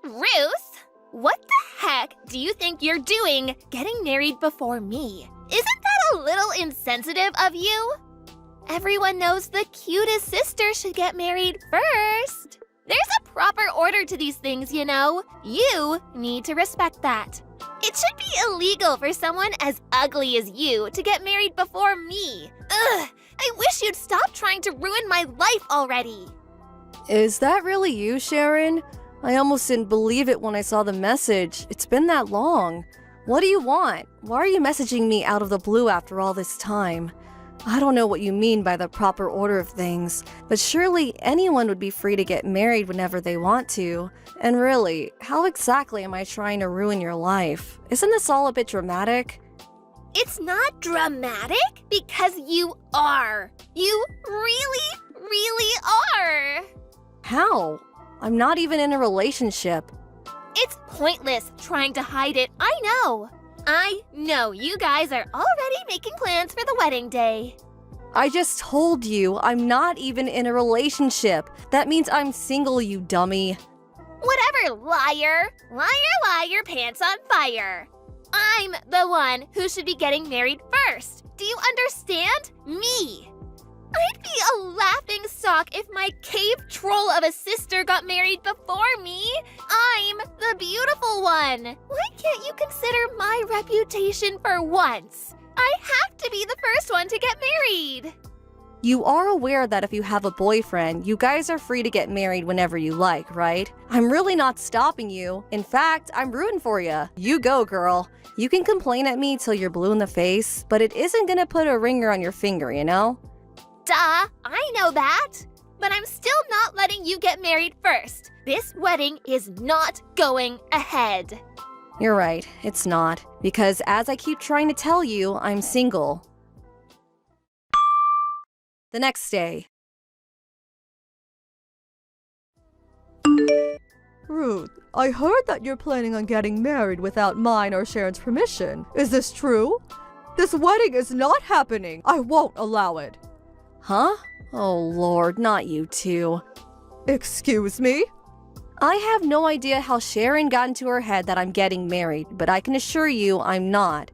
Ruth, what the heck do you think you're doing getting married before me? Isn't that a little insensitive of you? Everyone knows the cutest sister should get married first. There's a proper order to these things, you know. You need to respect that. It should be illegal for someone as ugly as you to get married before me. Ugh, I wish you'd stop trying to ruin my life already. Is that really you, Sharon? I almost didn't believe it when I saw the message. It's been that long. What do you want? Why are you messaging me out of the blue after all this time? I don't know what you mean by the proper order of things, but surely anyone would be free to get married whenever they want to. And really, how exactly am I trying to ruin your life? Isn't this all a bit dramatic? It's not dramatic because you are. You really, really are. How? I'm not even in a relationship. It's pointless trying to hide it, I know. I know you guys are already making plans for the wedding day. I just told you I'm not even in a relationship. That means I'm single, you dummy. Whatever, liar. Liar, liar, pants on fire. I'm the one who should be getting married first. Do you understand? Me. I'd be a laughing stock if my cave troll of a sister got married before me. I'm the beautiful one. Why can't you consider my reputation for once? I have to be the first one to get married. You are aware that if you have a boyfriend, you guys are free to get married whenever you like, right? I'm really not stopping you. In fact, I'm rooting for you. You go, girl. You can complain at me till you're blue in the face, but it isn't gonna put a ringer on your finger, you know? Duh, I know that. But I'm still not letting you get married first. This wedding is not going ahead. You're right, it's not. Because as I keep trying to tell you, I'm single. The next day. Ruth, I heard that you're planning on getting married without mine or Sharon's permission. Is this true? This wedding is not happening. I won't allow it. Huh? Oh Lord, not you two. Excuse me? I have no idea how Sharon got into her head that I'm getting married, but I can assure you I'm not.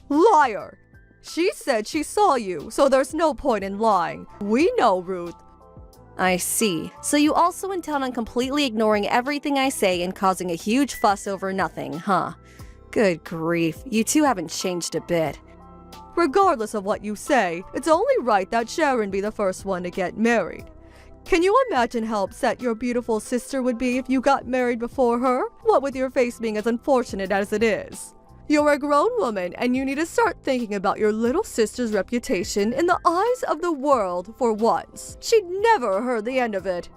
Liar! She said she saw you, so there's no point in lying. We know, Ruth. I see. So you also intend on completely ignoring everything I say and causing a huge fuss over nothing, huh? Good grief, you two haven't changed a bit. Regardless of what you say, it's only right that Sharon be the first one to get married. Can you imagine how upset your beautiful sister would be if you got married before her? What with your face being as unfortunate as it is. You're a grown woman and you need to start thinking about your little sister's reputation in the eyes of the world for once. She'd never heard the end of it.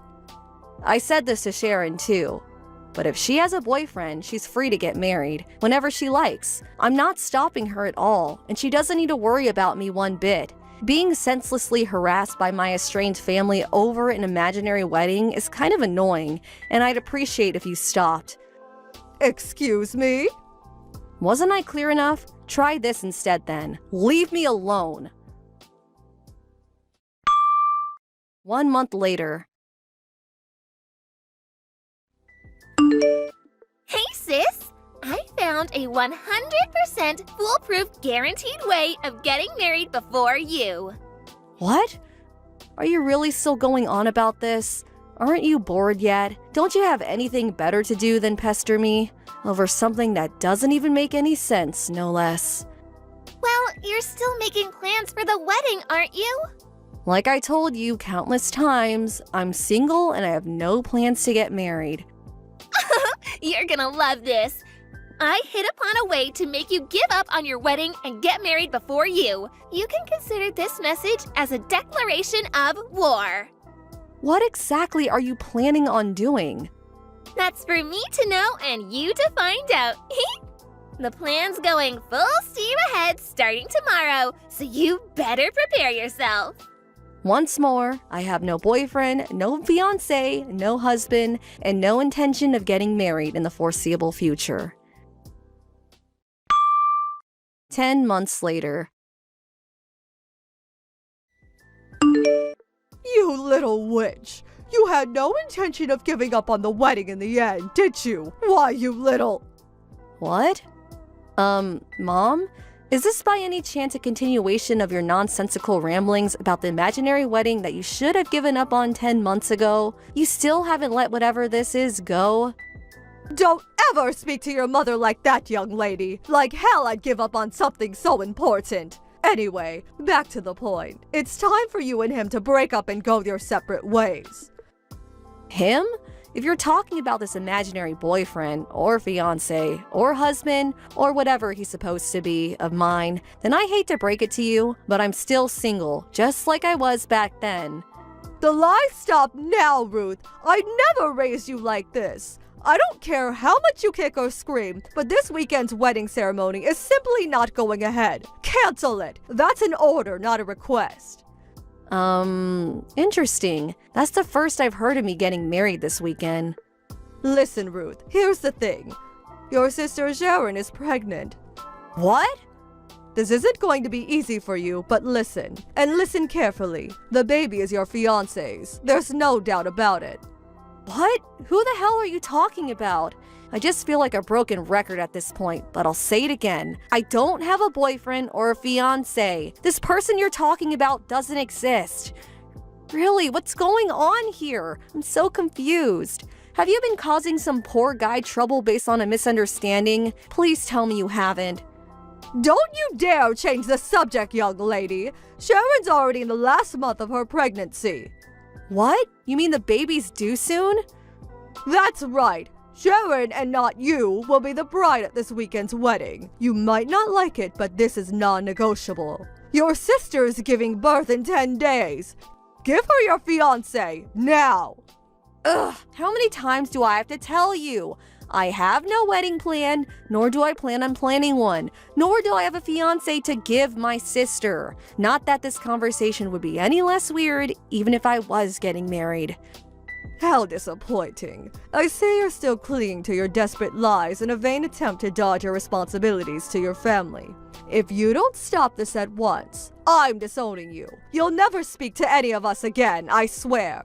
I said this to Sharon too. But if she has a boyfriend, she's free to get married whenever she likes. I'm not stopping her at all, and she doesn't need to worry about me one bit. Being senselessly harassed by my estranged family over an imaginary wedding is kind of annoying, and I'd appreciate if you stopped. Excuse me? Wasn't I clear enough? Try this instead then. Leave me alone. 1 month later. Hey sis, I found a 100% foolproof guaranteed way of getting married before you. What? Are you really still going on about this? Aren't you bored yet? Don't you have anything better to do than pester me? Over something that doesn't even make any sense, no less. Well, you're still making plans for the wedding, aren't you? Like I told you countless times, I'm single and I have no plans to get married. You're gonna love this. I hit upon a way to make you give up on your wedding and get married before you. You can consider this message as a declaration of war. What exactly are you planning on doing? That's for me to know and you to find out. The plan's going full steam ahead starting tomorrow, so you better prepare yourself. Once more, I have no boyfriend, no fiancé, no husband, and no intention of getting married in the foreseeable future. 10 months later. You little witch! You had no intention of giving up on the wedding in the end, did you? Why, you little... What? Mom? Is this by any chance a continuation of your nonsensical ramblings about the imaginary wedding that you should have given up on 10 months ago? You still haven't let whatever this is go? Don't ever speak to your mother like that, young lady. Like hell I'd give up on something so important. Anyway, back to the point. It's time for you and him to break up and go your separate ways. Him? If you're talking about this imaginary boyfriend, or fiancé, or husband, or whatever he's supposed to be of mine, then I hate to break it to you, but I'm still single, just like I was back then. The lies stop now, Ruth. I never raised you like this. I don't care how much you kick or scream, but this weekend's wedding ceremony is simply not going ahead. Cancel it. That's an order, not a request. Interesting. That's the first I've heard of me getting married this weekend. Listen, Ruth, here's the thing. Your sister Sharon is pregnant. What? This isn't going to be easy for you, but listen. And listen carefully. The baby is your fiancé's. There's no doubt about it. What? Who the hell are you talking about? I just feel like a broken record at this point, but I'll say it again. I don't have a boyfriend or a fiancé. This person you're talking about doesn't exist. Really, what's going on here? I'm so confused. Have you been causing some poor guy trouble based on a misunderstanding? Please tell me you haven't. Don't you dare change the subject, young lady. Sharon's already in the last month of her pregnancy. What? You mean the baby's due soon? That's right. Sharon, and not you, will be the bride at this weekend's wedding. You might not like it, but this is non-negotiable. Your sister is giving birth in 10 days. Give her your fiancé, now! Ugh, how many times do I have to tell you? I have no wedding plan, nor do I plan on planning one, nor do I have a fiancé to give my sister. Not that this conversation would be any less weird, even if I was getting married. How disappointing. I see you're still clinging to your desperate lies in a vain attempt to dodge your responsibilities to your family. If you don't stop this at once, I'm disowning you. You'll never speak to any of us again, I swear.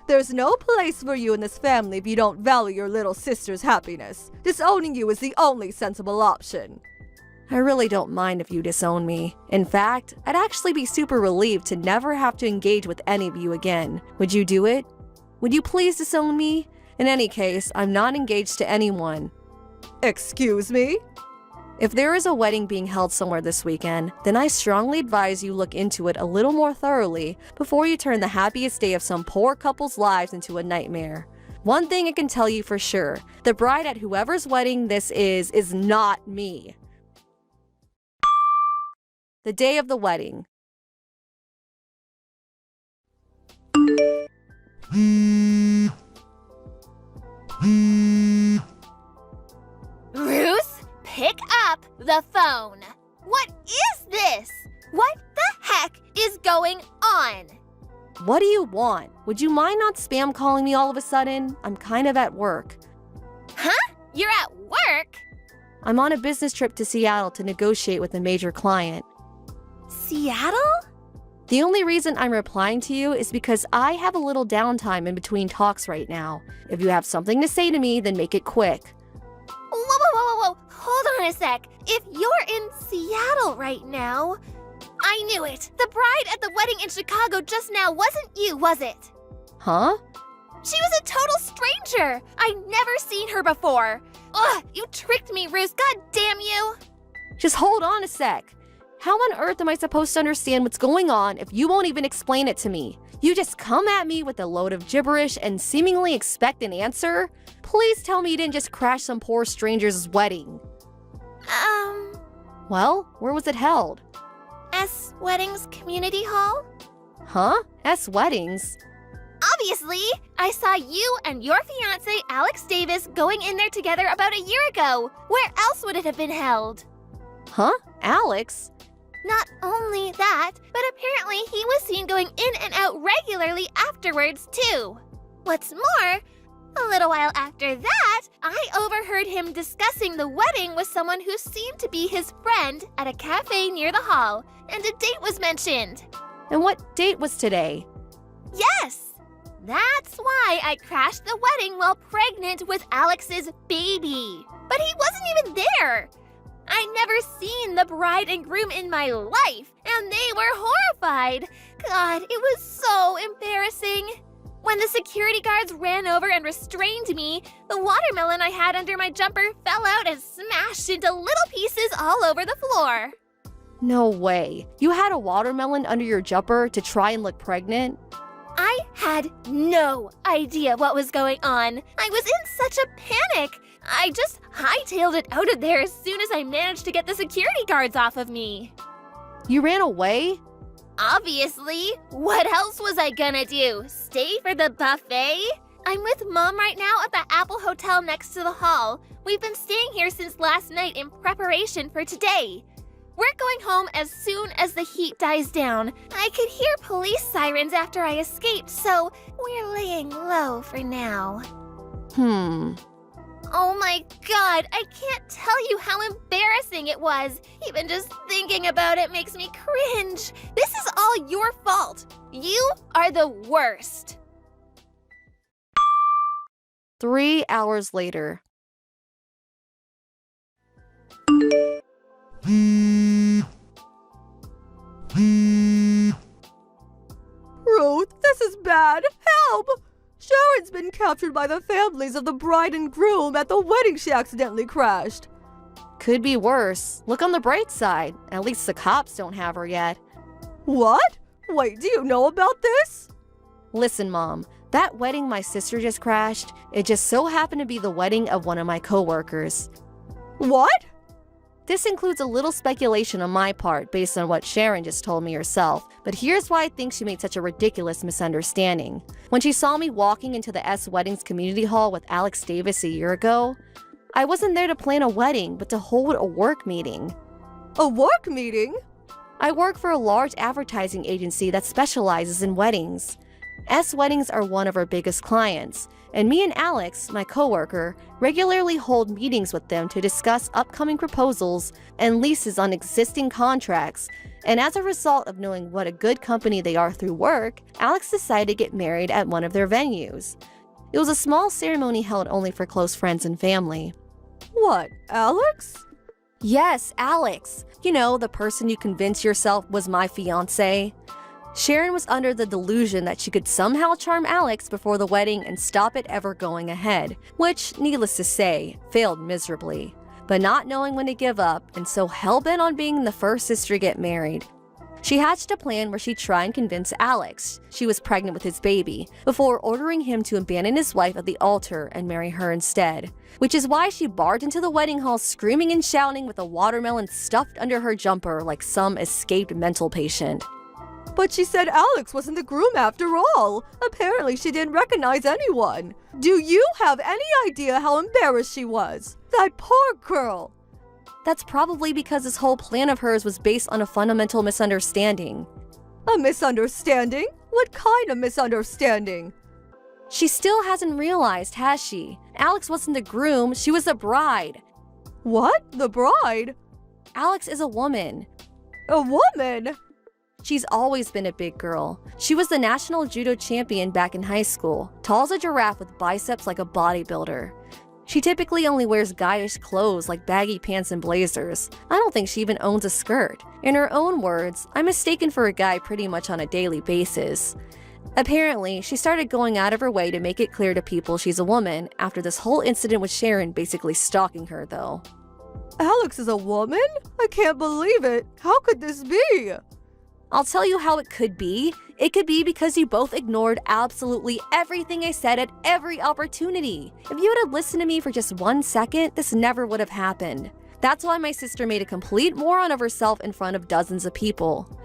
There's no place for you in this family if you don't value your little sister's happiness. Disowning you is the only sensible option. I really don't mind if you disown me. In fact, I'd actually be super relieved to never have to engage with any of you again. Would you do it? Would you please disown me? In any case, I'm not engaged to anyone. Excuse me? If there is a wedding being held somewhere this weekend, then I strongly advise you look into it a little more thoroughly before you turn the happiest day of some poor couple's lives into a nightmare. One thing I can tell you for sure, the bride at whoever's wedding this is not me. The day of the wedding. Ruth, pick up the phone. What is this? What the heck is going on? What do you want? Would you mind not spam calling me all of a sudden? I'm kind of at work. Huh? You're at work? I'm on a business trip to Seattle to negotiate with a major client. Seattle? The only reason I'm replying to you is because I have a little downtime in between talks right now. If you have something to say to me, then make it quick. Whoa. Hold on a sec. If you're in Seattle right now... I knew it. The bride at the wedding in Chicago just now wasn't you, was it? Huh? She was a total stranger. I'd never seen her before. Ugh, you tricked me, Ruth. God damn you. Just hold on a sec. How on earth am I supposed to understand what's going on if you won't even explain it to me? You just come at me with a load of gibberish and seemingly expect an answer? Please tell me you didn't just crash some poor stranger's wedding. Well, where was it held? S Weddings Community Hall? Huh? S Weddings? Obviously! I saw you and your fiancé, Alex Davis, going in there together about a year ago. Where else would it have been held? Huh? Alex? Not only that, but apparently he was seen going in and out regularly afterwards, too. What's more, a little while after that, I overheard him discussing the wedding with someone who seemed to be his friend at a cafe near the hall, and a date was mentioned. And what date was today? Yes! That's why I crashed the wedding while pregnant with Alex's baby. But he wasn't even there. I'd never seen the bride and groom in my life, and they were horrified. God, it was so embarrassing. When the security guards ran over and restrained me, the watermelon I had under my jumper fell out and smashed into little pieces all over the floor. No way. You had a watermelon under your jumper to try and look pregnant? I had no idea what was going on. I was in such a panic. I just hightailed it out of there as soon as I managed to get the security guards off of me. You ran away? Obviously. What else was I gonna do? Stay for the buffet? I'm with Mom right now at the Apple Hotel next to the hall. We've been staying here since last night in preparation for today. We're going home as soon as the heat dies down. I could hear police sirens after I escaped, so we're laying low for now. Oh my God, I can't tell you how embarrassing it was. Even just thinking about it makes me cringe. This is all your fault. You are the worst. 3 hours later. Ruth, this is bad. Help! Sharon's been captured by the families of the bride and groom at the wedding she accidentally crashed. Could be worse. Look on the bright side. At least the cops don't have her yet. What? Wait, do you know about this? Listen, Mom. That wedding my sister just crashed, it just so happened to be the wedding of one of my coworkers. What? This includes a little speculation on my part based on what Sharon just told me herself, but here's why I think she made such a ridiculous misunderstanding. When she saw me walking into the S Weddings community hall with Alex Davis a year ago, I wasn't there to plan a wedding, but to hold a work meeting. A work meeting? I work for a large advertising agency that specializes in weddings. S Weddings are one of our biggest clients, and me and Alex, my coworker, regularly hold meetings with them to discuss upcoming proposals and leases on existing contracts. And as a result of knowing what a good company they are through work, Alex decided to get married at one of their venues. It was a small ceremony held only for close friends and family. What, Alex? Yes, Alex. You know, the person you convinced yourself was my fiancé. Sharon was under the delusion that she could somehow charm Alex before the wedding and stop it ever going ahead, which, needless to say, failed miserably. But not knowing when to give up and so hell-bent on being the first sister to get married, she hatched a plan where she'd try and convince Alex she was pregnant with his baby before ordering him to abandon his wife at the altar and marry her instead. Which is why she barged into the wedding hall screaming and shouting with a watermelon stuffed under her jumper like some escaped mental patient. But she said Alex wasn't the groom after all. Apparently she didn't recognize anyone. Do you have any idea how embarrassed she was? That poor girl. That's probably because this whole plan of hers was based on a fundamental misunderstanding. A misunderstanding? What kind of misunderstanding? She still hasn't realized, has she? Alex wasn't the groom, she was the bride. What? The bride? Alex is a woman. A woman? She's always been a big girl. She was the national judo champion back in high school, tall as a giraffe with biceps like a bodybuilder. She typically only wears guyish clothes like baggy pants and blazers. I don't think she even owns a skirt. In her own words, I'm mistaken for a guy pretty much on a daily basis. Apparently, she started going out of her way to make it clear to people she's a woman after this whole incident with Sharon basically stalking her, though. Alex is a woman? I can't believe it. How could this be? I'll tell you how it could be. It could be because you both ignored absolutely everything I said at every opportunity. If you had listened to me for just 1 second, this never would have happened. That's why my sister made a complete moron of herself in front of dozens of people.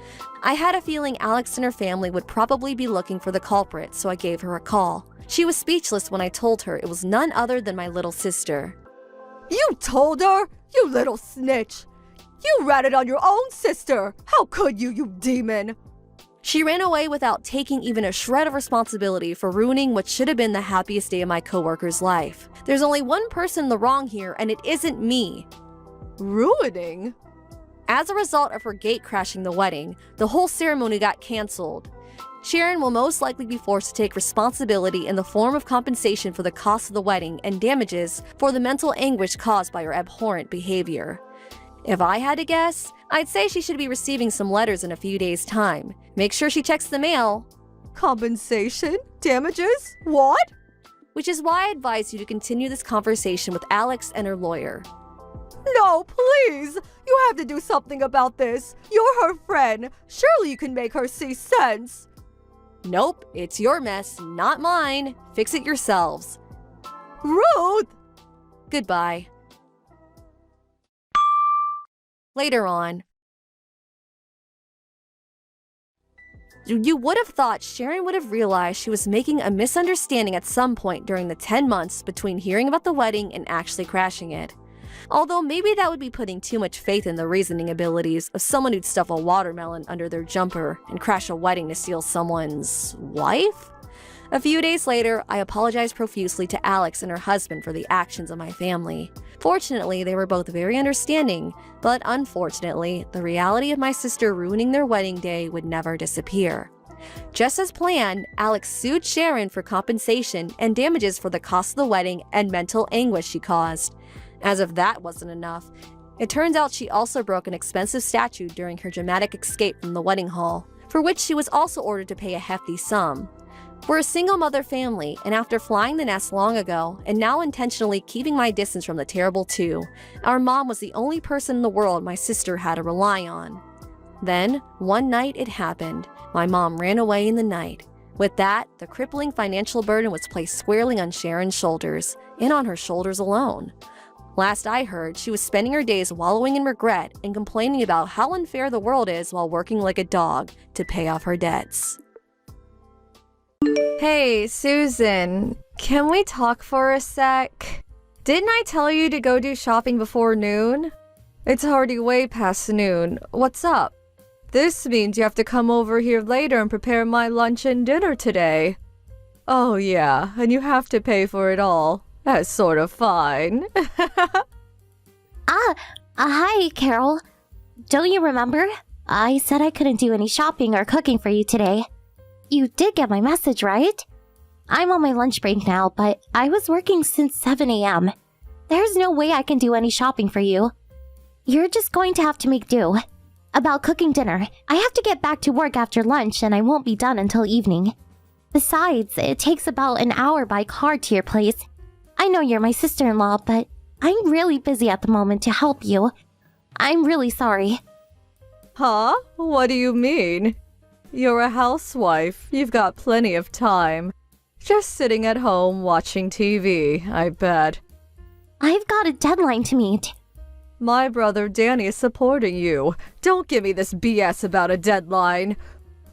I had a feeling Alex and her family would probably be looking for the culprit, so I gave her a call. She was speechless when I told her it was none other than my little sister. You told her? You little snitch! You ratted on your own sister! How could you, you demon? She ran away without taking even a shred of responsibility for ruining what should have been the happiest day of my coworker's life. There's only one person in the wrong here, and it isn't me. Ruining? As a result of her gate crashing the wedding, the whole ceremony got canceled. Sharon will most likely be forced to take responsibility in the form of compensation for the cost of the wedding and damages for the mental anguish caused by her abhorrent behavior. If I had to guess, I'd say she should be receiving some letters in a few days' time. Make sure she checks the mail. Compensation? Damages? What? Which is why I advise you to continue this conversation with Alex and her lawyer. No, please! You have to do something about this. You're her friend. Surely you can make her see sense. Nope, it's your mess, not mine. Fix it yourselves. Ruth! Goodbye. Later on. You would have thought Sharon would have realized she was making a misunderstanding at some point during the 10 months between hearing about the wedding and actually crashing it. Although maybe that would be putting too much faith in the reasoning abilities of someone who'd stuff a watermelon under their jumper and crash a wedding to steal someone's wife? A few days later, I apologized profusely to Alex and her husband for the actions of my family. Fortunately, they were both very understanding, but unfortunately, the reality of my sister ruining their wedding day would never disappear. Just as planned, Alex sued Sharon for compensation and damages for the cost of the wedding and mental anguish she caused. As if that wasn't enough, it turns out she also broke an expensive statute during her dramatic escape from the wedding hall, for which she was also ordered to pay a hefty sum. We're a single mother family, and after flying the nest long ago, and now intentionally keeping my distance from the terrible two, our mom was the only person in the world my sister had to rely on. Then, one night it happened. My mom ran away in the night. With that, the crippling financial burden was placed squarely on Sharon's shoulders, and on her shoulders alone. Last I heard, she was spending her days wallowing in regret and complaining about how unfair the world is while working like a dog to pay off her debts. Hey, Susan, can we talk for a sec? Didn't I tell you to go do shopping before noon? It's already way past noon. What's up? This means you have to come over here later and prepare my lunch and dinner today. Oh yeah, and you have to pay for it all. That's sort of fine. Hi, Carol. Don't you remember? I said I couldn't do any shopping or cooking for you today. You did get my message, right? I'm on my lunch break now, but I was working since 7 a.m. There's no way I can do any shopping for you. You're just going to have to make do. About cooking dinner, I have to get back to work after lunch and I won't be done until evening. Besides, it takes about an hour by car to your place. I know you're my sister-in-law, but I'm really busy at the moment to help you. I'm really sorry. Huh? What do you mean? You're a housewife. You've got plenty of time. Just sitting at home watching TV, I bet. I've got a deadline to meet. My brother Danny is supporting you. Don't give me this BS about a deadline.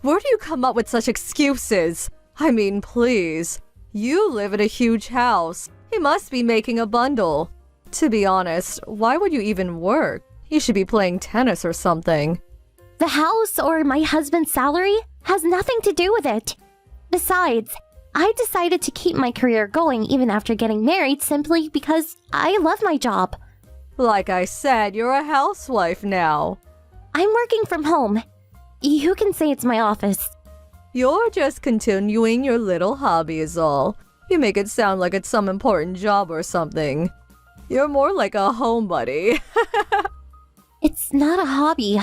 Where do you come up with such excuses? I mean, please. You live in a huge house. He must be making a bundle. To be honest, why would you even work? You should be playing tennis or something. The house or my husband's salary has nothing to do with it. Besides, I decided to keep my career going even after getting married simply because I love my job. Like I said, you're a housewife now. I'm working from home. You can say it's my office. You're just continuing your little hobby is all. You make it sound like it's some important job or something. You're more like a homebody. It's not a hobby.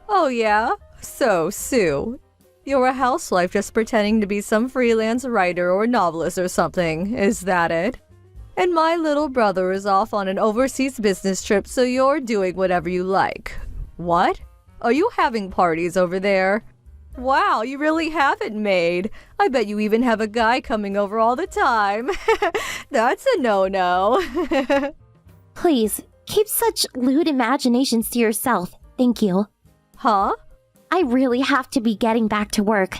Oh yeah? So, Sue, you're a housewife just pretending to be some freelance writer or novelist or something, is that it? And my little brother is off on an overseas business trip, so you're doing whatever you like. What? Are you having parties over there? Wow, you really have it made. I bet you even have a guy coming over all the time. That's a no-no. Please, keep such lewd imaginations to yourself. Thank you. Huh? I really have to be getting back to work.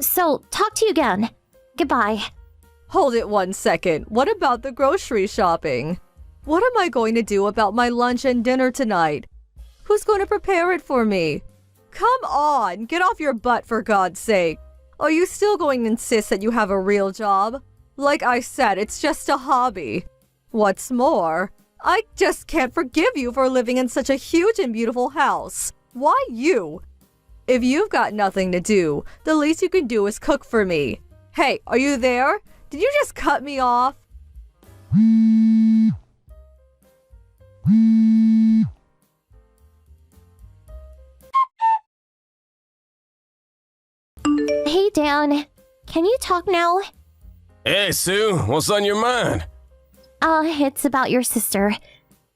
So, talk to you again. Goodbye. Hold it 1 second. What about the grocery shopping? What am I going to do about my lunch and dinner tonight? Who's going to prepare it for me? Come on, get off your butt for God's sake. Are you still going to insist that you have a real job? Like I said, it's just a hobby. What's more, I just can't forgive you for living in such a huge and beautiful house. Why you? If you've got nothing to do, the least you can do is cook for me. Hey, are you there? Did you just cut me off? Hey, Dan. Can you talk now? Hey, Sue, what's on your mind? It's about your sister.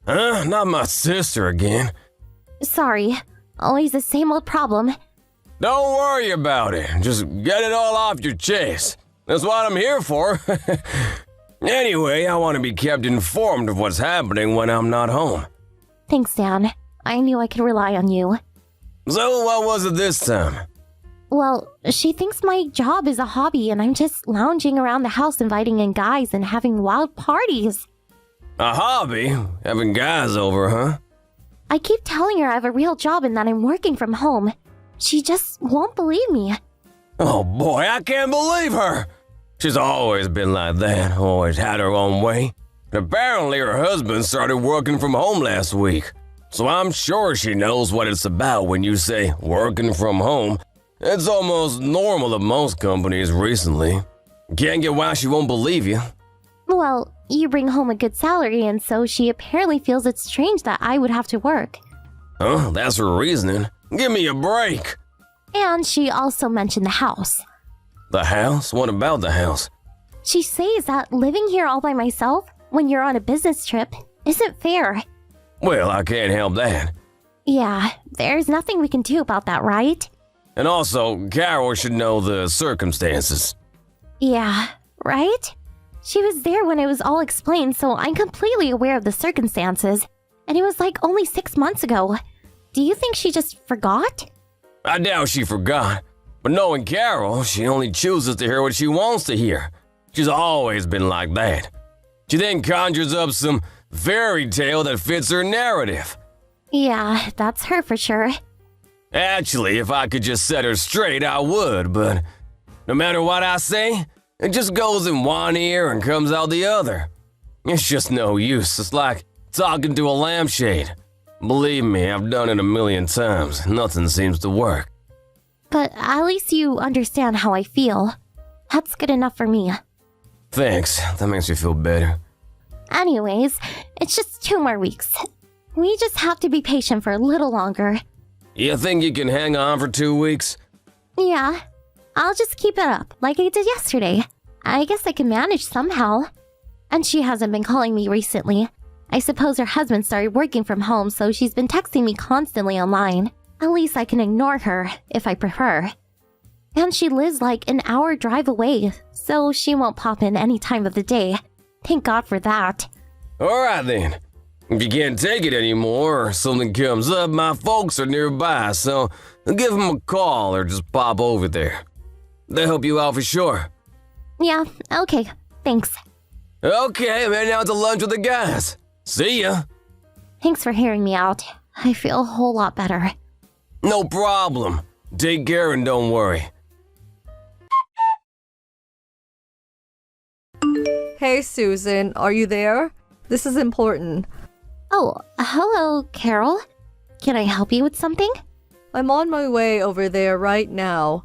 Huh? Not my sister again. Sorry. Always the same old problem. Don't worry about it. Just get it all off your chest. That's what I'm here for. Anyway, I want to be kept informed of what's happening when I'm not home. Thanks, Dan. I knew I could rely on you. So, what was it this time? Well, she thinks my job is a hobby and I'm just lounging around the house inviting in guys and having wild parties. A hobby? Having guys over, huh? I keep telling her I have a real job and that I'm working from home. She just won't believe me. Oh boy, I can't believe her! She's always been like that, always had her own way. And apparently her husband started working from home last week. So I'm sure she knows what it's about when you say working from home. It's almost normal at most companies recently. Can't get why she won't believe you. Well, you bring home a good salary and so she apparently feels it's strange that I would have to work. Huh? That's her reasoning. Give me a break. And she also mentioned the house. The house? What about the house? She says that living here all by myself when you're on a business trip isn't fair. Well, I can't help that. Yeah, there's nothing we can do about that, right? And also, Carol should know the circumstances. Yeah, right? She was there when it was all explained, so I'm completely aware of the circumstances. And it was like only 6 months ago. Do you think she just forgot? I doubt she forgot. But knowing Carol, she only chooses to hear what she wants to hear. She's always been like that. She then conjures up some fairy tale that fits her narrative. Yeah, that's her for sure. Actually, if I could just set her straight, I would, but no matter what I say, it just goes in one ear and comes out the other. It's just no use. It's like talking to a lampshade. Believe me, I've done it a million times. Nothing seems to work. But at least you understand how I feel. That's good enough for me. Thanks. That makes me feel better. Anyways, it's just 2 more weeks. We just have to be patient for a little longer. You think you can hang on for 2 weeks? Yeah, I'll just keep it up like I did yesterday. I guess I can manage somehow. And she hasn't been calling me recently. I suppose her husband started working from home, so she's been texting me constantly online. At least I can ignore her, if I prefer. And she lives like an hour drive away, so she won't pop in any time of the day. Thank God for that. Alright then. If you can't take it anymore or something comes up, my folks are nearby, so give them a call or just pop over there. They'll help you out for sure. Yeah, okay, thanks. Okay, I'm heading out to lunch with the guys. See ya. Thanks for hearing me out. I feel a whole lot better. No problem. Take care and don't worry. Hey, Susan, are you there? This is important. Oh, hello, Carol. Can I help you with something? I'm on my way over there right now.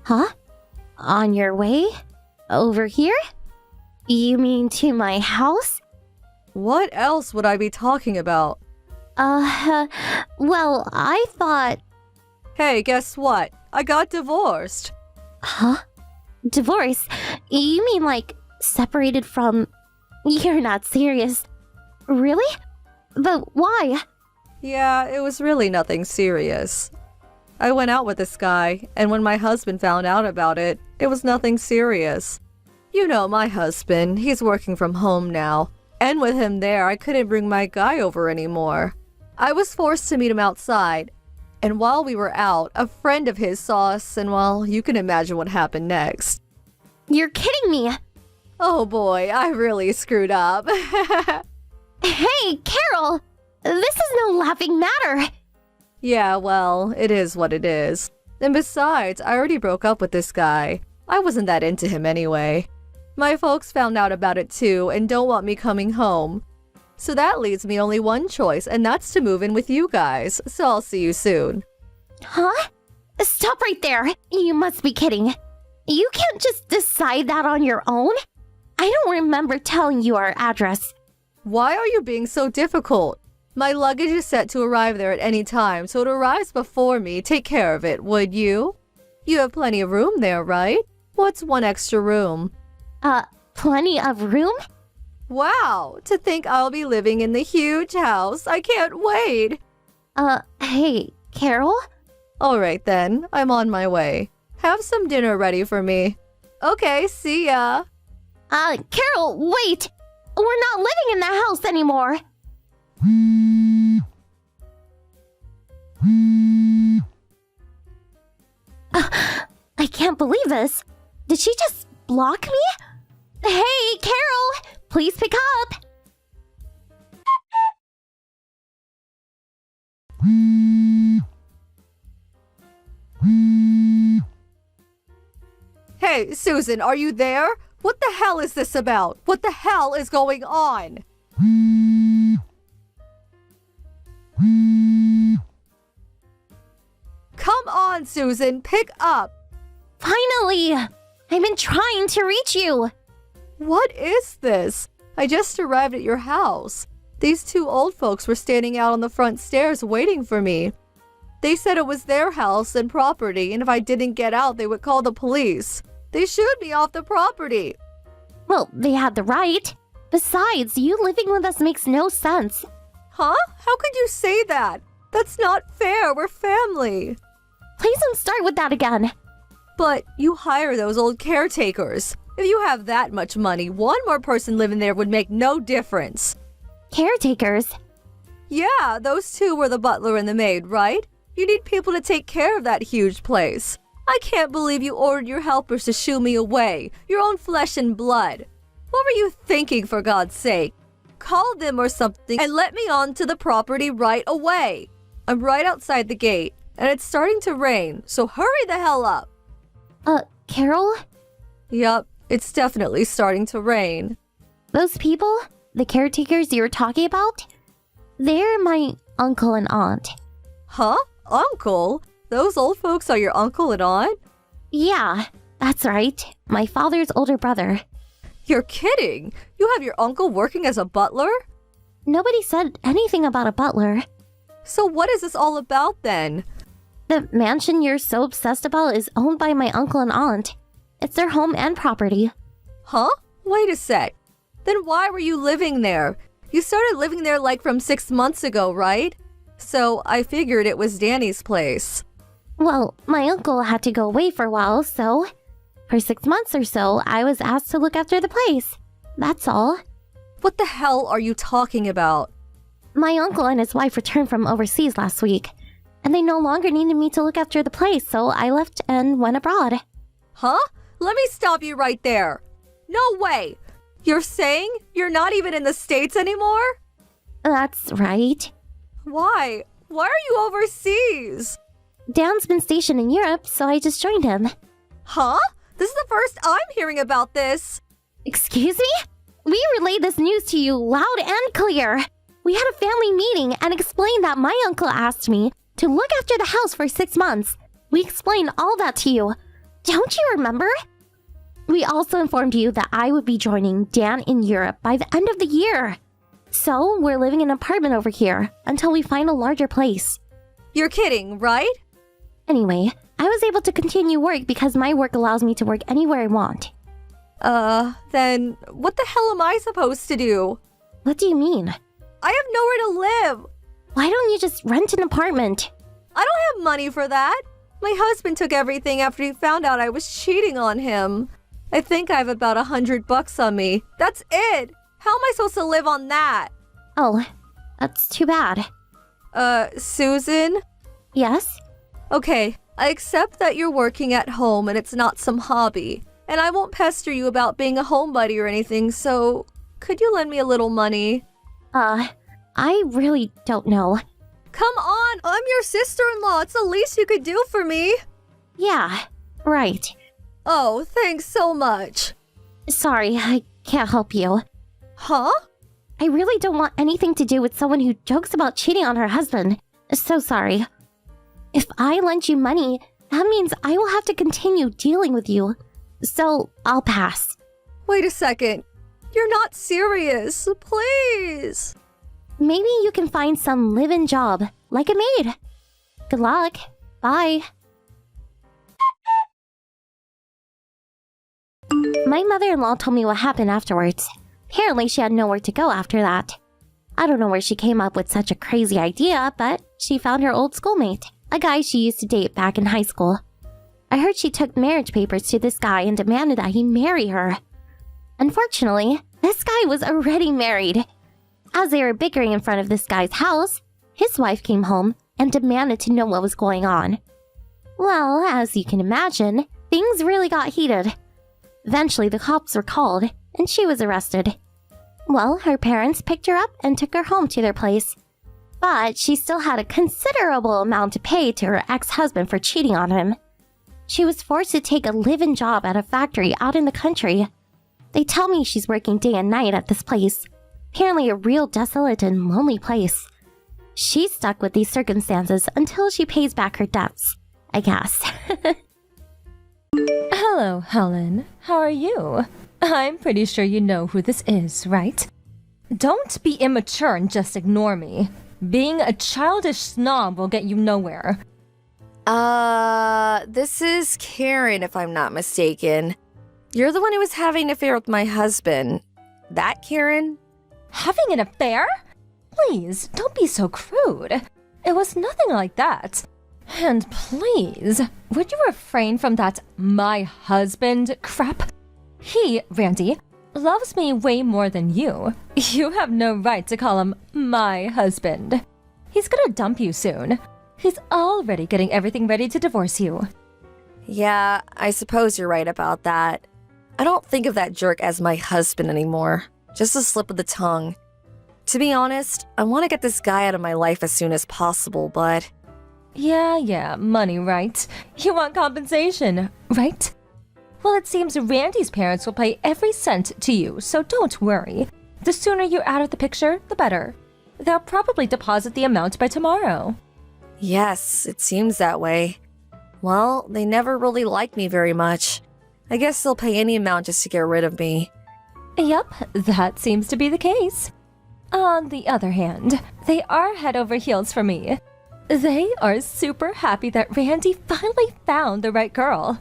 Huh? On your way? Over here? You mean to my house? What else would I be talking about? Well, I thought... Hey, guess what? I got divorced. Huh? Divorce? You mean like separated from... You're not serious. Really? But why? Yeah, it was really nothing serious. I went out with this guy, and when my husband found out about it, it was nothing serious. You know my husband, he's working from home now, and with him there, I couldn't bring my guy over anymore. I was forced to meet him outside, and while we were out, a friend of his saw us, and well, you can imagine what happened next. You're kidding me! Oh boy, I really screwed up. Hey, Carol! This is no laughing matter! Yeah, well, it is what it is. And besides, I already broke up with this guy. I wasn't that into him anyway. My folks found out about it too and don't want me coming home. So that leaves me only one choice, and that's to move in with you guys. So I'll see you soon. Huh? Stop right there. You must be kidding. You can't just decide that on your own. I don't remember telling you our address. Why are you being so difficult? My luggage is set to arrive there at any time, so it arrives before me. Take care of it, would you? You have plenty of room there, right? What's one extra room? Plenty of room? Wow, to think I'll be living in the huge house. I can't wait. Hey, Carol? All right then, I'm on my way. Have some dinner ready for me. Okay, see ya. Carol, wait! We're not living in that house anymore. I can't believe this. Did she just block me? Hey, Carol, please pick up. Hey, Susan, are you there? What the hell is this about? What the hell is going on? Come on, Susan, pick up. Finally! I've been trying to reach you. What is this? I just arrived at your house. These two old folks were standing out on the front stairs waiting for me. They said it was their house and property, and if I didn't get out, they would call the police. They shooed me off the property. Well, they had the right. Besides, you living with us makes no sense. Huh? How could you say that? That's not fair. We're family. Please don't start with that again. But you hire those old caretakers. If you have that much money, one more person living there would make no difference. Caretakers? Yeah, those two were the butler and the maid, right? You need people to take care of that huge place. I can't believe you ordered your helpers to shoo me away, your own flesh and blood. What were you thinking, for God's sake? Call them or something and let me onto the property right away. I'm right outside the gate, and it's starting to rain, so hurry the hell up. Carol? Yup, it's definitely starting to rain. Those people, the caretakers you were talking about, they're my uncle and aunt. Huh? Uncle? Those old folks are your uncle and aunt? Yeah, that's right. My father's older brother. You're kidding! You have your uncle working as a butler? Nobody said anything about a butler. So what is this all about then? The mansion you're so obsessed about is owned by my uncle and aunt. It's their home and property. Huh? Wait a sec. Then why were you living there? You started living there like from 6 months ago, right? So I figured it was Danny's place. Well, my uncle had to go away for a while, so for 6 months or so, I was asked to look after the place. That's all. What the hell are you talking about? My uncle and his wife returned from overseas last week, and they no longer needed me to look after the place, so I left and went abroad. Huh? Let me stop you right there. No way! You're saying you're not even in the States anymore? That's right. Why? Why are you overseas? Dan's been stationed in Europe, so I just joined him. Huh? This is the first I'm hearing about this. Excuse me? We relayed this news to you loud and clear. We had a family meeting and explained that my uncle asked me to look after the house for 6 months. We explained all that to you. Don't you remember? We also informed you that I would be joining Dan in Europe by the end of the year. So we're living in an apartment over here until we find a larger place. You're kidding, right? Anyway, I was able to continue work because my work allows me to work anywhere I want. Then what the hell am I supposed to do? What do you mean? I have nowhere to live. Why don't you just rent an apartment? I don't have money for that. My husband took everything after he found out I was cheating on him. I think I have about $100 on me. That's it. How am I supposed to live on that? Oh, that's too bad. Susan? Yes? Okay, I accept that you're working at home and it's not some hobby. And I won't pester you about being a homebody or anything, so could you lend me a little money? I really don't know. Come on, I'm your sister-in-law. It's the least you could do for me. Yeah, right. Oh, thanks so much. Sorry, I can't help you. Huh? I really don't want anything to do with someone who jokes about cheating on her husband. So sorry. If I lent you money, That means I will have to continue dealing with you. So, I'll pass. Wait a second. You're not serious. Please. Maybe you can find some live-in job, like a maid. Good luck. Bye. My mother-in-law told me what happened afterwards. Apparently, she had nowhere to go after that. I don't know where she came up with such a crazy idea, but she found her old schoolmate, a guy she used to date back in high school. I heard she took marriage papers to this guy and demanded that he marry her. Unfortunately, this guy was already married. As they were bickering in front of this guy's house, his wife came home and demanded to know what was going on. Well, as you can imagine, things really got heated. Eventually, the cops were called, and she was arrested. Well, her parents picked her up and took her home to their place. But she still had a considerable amount to pay to her ex-husband for cheating on him. She was forced to take a live-in job at a factory out in the country. They tell me she's working day and night at this place. Apparently a real desolate and lonely place. She's stuck with these circumstances until she pays back her debts, I guess. Hello, Helen. How are you? I'm pretty sure you know who this is, right? Don't be immature and just ignore me. Being a childish snob will get you nowhere. This is Karen, if I'm not mistaken. You're the one who was having an affair with my husband. That Karen? Having an affair? Please, don't be so crude. It was nothing like that. And please, would you refrain from that my husband crap? He, Randy, loves me way more than you. You have no right to call him my husband. He's gonna dump you soon. He's already getting everything ready to divorce you. Yeah, I suppose you're right about that. I don't think of that jerk as my husband anymore. Just a slip of the tongue. To be honest, I want to get this guy out of my life as soon as possible, but... Yeah, money, right? You want compensation, right? Well, it seems Randy's parents will pay every cent to you, so don't worry. The sooner you're out of the picture, the better. They'll probably deposit the amount by tomorrow. Yes, it seems that way. Well, they never really liked me very much. I guess they'll pay any amount just to get rid of me. Yep, that seems to be the case. On the other hand, they are head over heels for me. They are super happy that Randy finally found the right girl.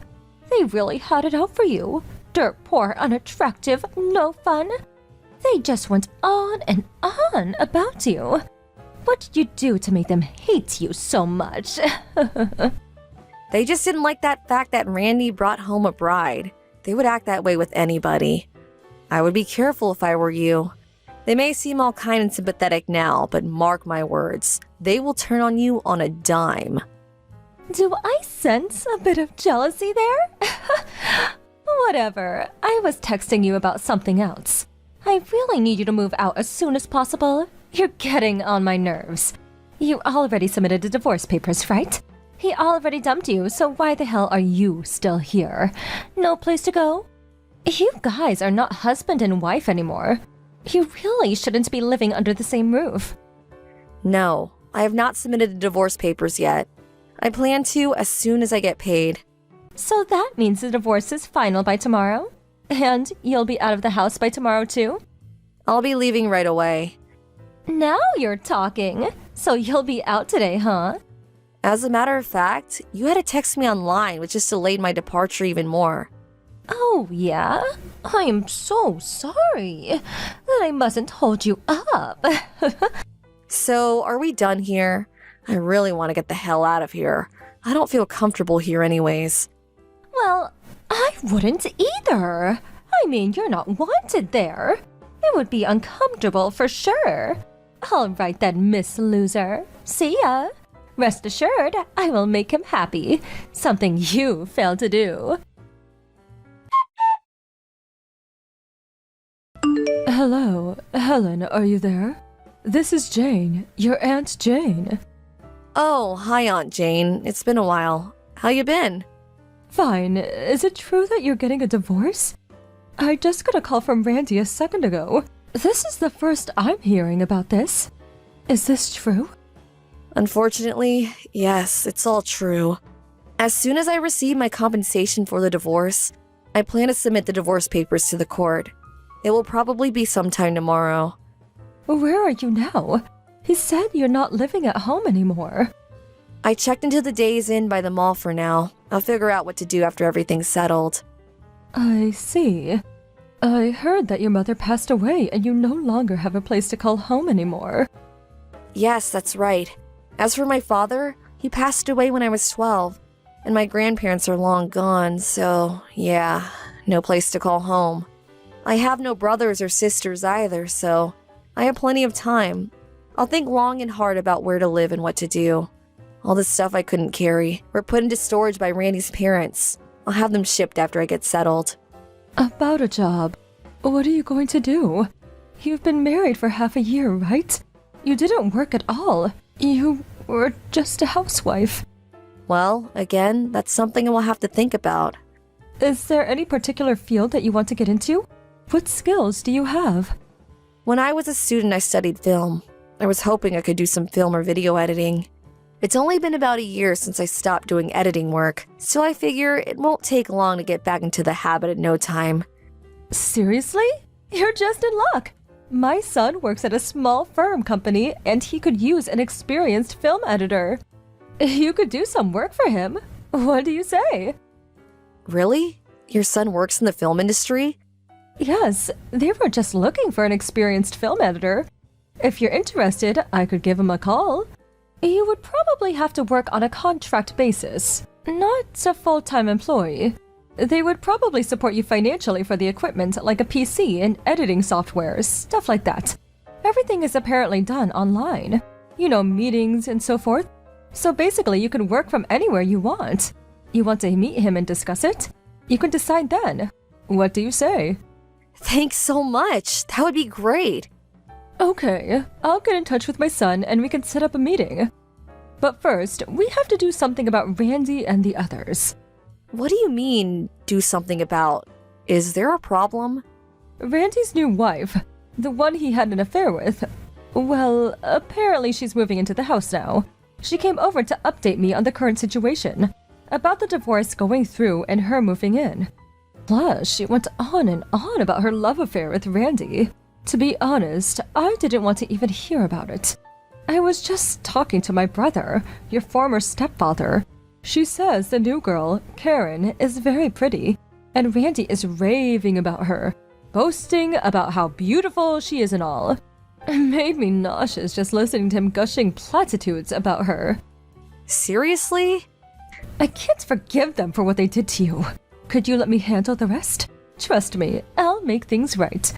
They really had it out for you. Dirt poor, unattractive, no fun. They just went on and on about you. What did you do to make them hate you so much? They just didn't like that fact that Randy brought home a bride. They would act that way with anybody. I would be careful if I were you. They may seem all kind and sympathetic now, but mark my words, they will turn on you on a dime. Do I sense a bit of jealousy there? Whatever, I was texting you about something else. I really need you to move out as soon as possible. You're getting on my nerves. You already submitted the divorce papers, right? He already dumped you, so why the hell are you still here? No place to go? You guys are not husband and wife anymore. You really shouldn't be living under the same roof. No, I have not submitted the divorce papers yet. I plan to as soon as I get paid. So that means the divorce is final by tomorrow? And you'll be out of the house by tomorrow too? I'll be leaving right away. Now you're talking. So you'll be out today, huh? As a matter of fact, you had to text me online, which just delayed my departure even more. Oh, yeah? I am so sorry. Then I mustn't hold you up. So, are we done here? I really want to get the hell out of here. I don't feel comfortable here anyways. Well, I wouldn't either. I mean, you're not wanted there. It would be uncomfortable for sure. All right then, Miss Loser. See ya. Rest assured, I will make him happy. Something you failed to do. Hello, Helen, are you there? This is Jane, your Aunt Jane. Oh, hi Aunt Jane. It's been a while. How you been? Fine. Is it true that you're getting a divorce? I just got a call from Randy a second ago. This is the first I'm hearing about this. Is this true? Unfortunately, yes, it's all true. As soon as I receive my compensation for the divorce, I plan to submit the divorce papers to the court. It will probably be sometime tomorrow. Where are you now? He said you're not living at home anymore. I checked into the Days Inn by the mall for now. I'll figure out what to do after everything's settled. I see. I heard that your mother passed away and you no longer have a place to call home anymore. Yes, that's right. As for my father, he passed away when I was 12, and my grandparents are long gone, so yeah, no place to call home. I have no brothers or sisters either, so I have plenty of time. I'll think long and hard about where to live and what to do. All the stuff I couldn't carry were put into storage by Randy's parents. I'll have them shipped after I get settled. About a job. What are you going to do? You've been married for half a year, right? You didn't work at all. You were just a housewife. Well, again, that's something I will have to think about. Is there any particular field that you want to get into? What skills do you have? When I was a student, I studied film. I was hoping I could do some film or video editing. It's only been about a year since I stopped doing editing work, so I figure it won't take long to get back into the habit in no time. Seriously? You're just in luck. My son works at a small firm company and he could use an experienced film editor. You could do some work for him. What do you say? Really? Your son works in the film industry? Yes, they were just looking for an experienced film editor. If you're interested, I could give him a call. You would probably have to work on a contract basis, not a full-time employee. They would probably support you financially for the equipment like a PC and editing software, stuff like that. Everything is apparently done online. You know, meetings and so forth. So basically, you can work from anywhere you want. You want to meet him and discuss it? You can decide then. What do you say? Thanks so much. That would be great. Okay, I'll get in touch with my son and we can set up a meeting. But first, we have to do something about Randy and the others. What do you mean, do something about? Is there a problem? Randy's new wife, the one he had an affair with, well, apparently she's moving into the house now. She came over to update me on the current situation, about the divorce going through and her moving in. Plus, she went on and on about her love affair with Randy. To be honest, I didn't want to even hear about it. I was just talking to my brother, your former stepfather. She says the new girl, Karen, is very pretty, and Randy is raving about her, boasting about how beautiful she is and all. It made me nauseous just listening to him gushing platitudes about her. Seriously? I can't forgive them for what they did to you. Could you let me handle the rest? Trust me, I'll make things right.